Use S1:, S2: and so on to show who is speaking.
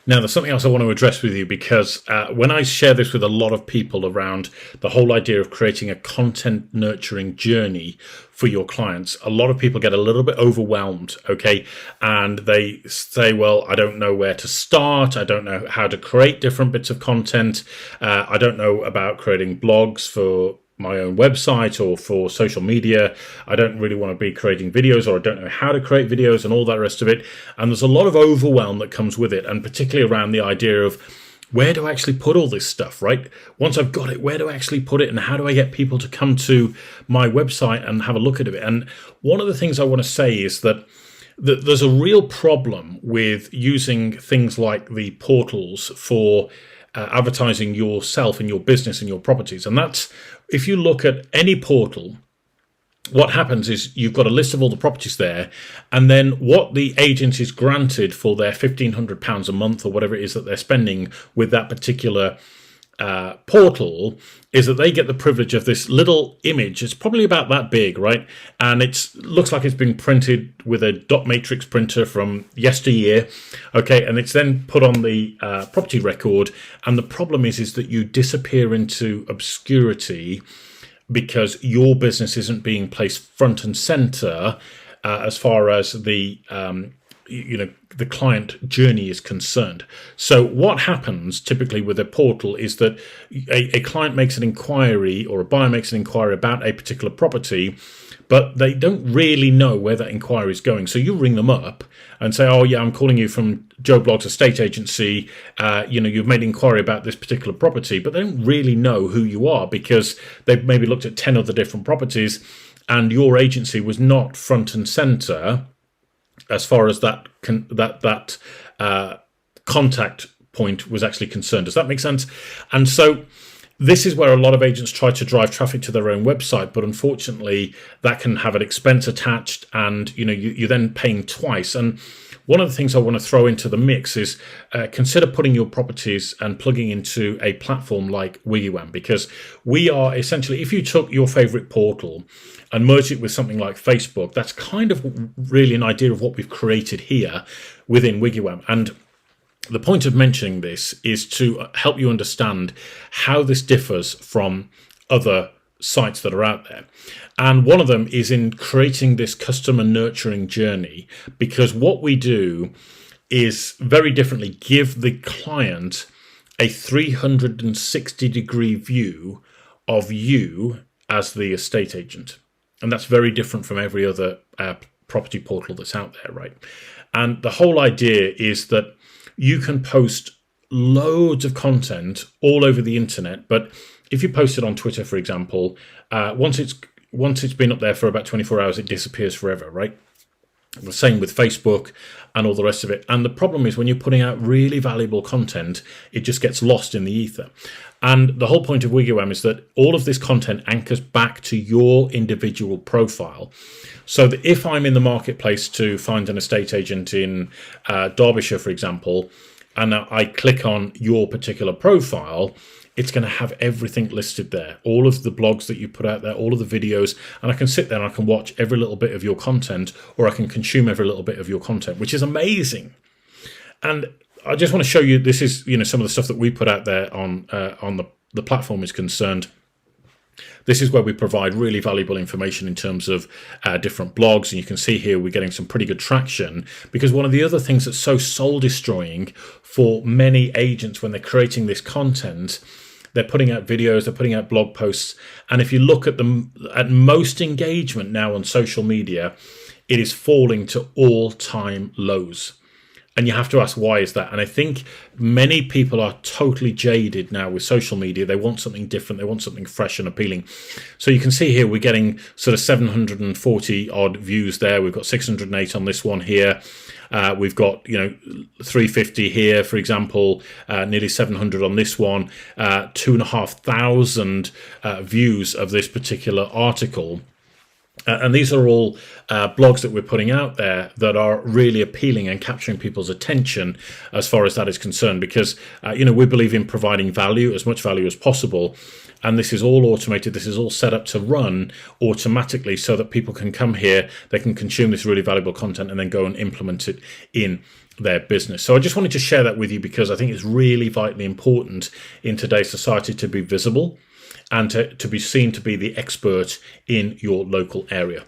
S1: Now, there's something else I want to address with you because when I share this with a lot of people around the whole idea of creating a content nurturing journey for your clients, a lot of people get a little bit overwhelmed, okay? And they say, well, I don't know where to start. I don't know how to create different bits of content. I don't know about creating blogs for my own website or for social media. I don't really want to be creating videos, or I don't know how to create videos and all that rest of it. And there's a lot of overwhelm that comes with it, and particularly around the idea of where do I actually put all this stuff, right? Once I've got it, where do I actually put it, and how do I get people to come to my website and have a look at it? And one of the things I want to say is that there's a real problem with using things like the portals for advertising yourself and your business and your properties. And that's, if you look at any portal, what happens is you've got a list of all the properties there, and then what the agent is granted for their £1,500 a month or whatever it is that they're spending with that particular portal is that they get the privilege of this little image. It's probably about that big, right? And it looks like it's been printed with a dot matrix printer from yesteryear, okay? And it's then put on the property record. And the problem is that you disappear into obscurity because your business isn't being placed front and center as far as the the client journey is concerned. So what happens typically with a portal is that a client makes an inquiry, or a buyer makes an inquiry about a particular property, but they don't really know where that inquiry is going. So you ring them up and say, oh yeah, I'm calling you from Joe Blogg's estate agency. You've made an inquiry about this particular property, but they don't really know who you are because they've maybe looked at 10 other different properties and your agency was not front and center as far as that contact point was actually concerned. Does that make sense? And so this is where a lot of agents try to drive traffic to their own website, but unfortunately that can have an expense attached, and you're then paying twice. And one of the things I want to throw into the mix is consider putting your properties and plugging into a platform like WiggyWam, because we are essentially, if you took your favorite portal and merge it with something like Facebook, that's kind of really an idea of what we've created here within WiggyWam. And the point of mentioning this is to help you understand how this differs from other sites that are out there. And one of them is in creating this customer nurturing journey, because what we do is very differently give the client a 360-degree view of you as the estate agent. And that's very different from every other property portal that's out there, right? And the whole idea is that you can post loads of content all over the internet, but if you post it on Twitter, for example, once it's been up there for about 24 hours, it disappears forever, right? The same with Facebook and all the rest of it. And the problem is when you're putting out really valuable content, it just gets lost in the ether. And the whole point of WiggyWam is that all of this content anchors back to your individual profile. So that if I'm in the marketplace to find an estate agent in Derbyshire, for example, and I click on your particular profile, it's going to have everything listed there, all of the blogs that you put out there, all of the videos, and I can sit there and I can watch every little bit of your content, or I can consume every little bit of your content, which is amazing. And I just want to show you, this is some of the stuff that we put out there on the platform is concerned. This is where we provide really valuable information in terms of different blogs. And you can see here we're getting some pretty good traction, because one of the other things that's so soul destroying for many agents when they're creating this content, they're putting out videos, they're putting out blog posts. And if you look at most engagement now on social media, it is falling to all-time lows. And you have to ask, why is that? And I think many people are totally jaded now with social media. They want something different. They want something fresh and appealing. So you can see here we're getting sort of 740 odd views there. We've got 608 on this one here. We've got 350 here, for example, nearly 700 on this one, 2,500 views of this particular article. And these are all blogs that we're putting out there that are really appealing and capturing people's attention as far as that is concerned, because, we believe in providing value, as much value as possible. And this is all automated. This is all set up to run automatically so that people can come here, they can consume this really valuable content and then go and implement it in their business. So I just wanted to share that with you because I think it's really vitally important in today's society to be visible and to be seen to be the expert in your local area.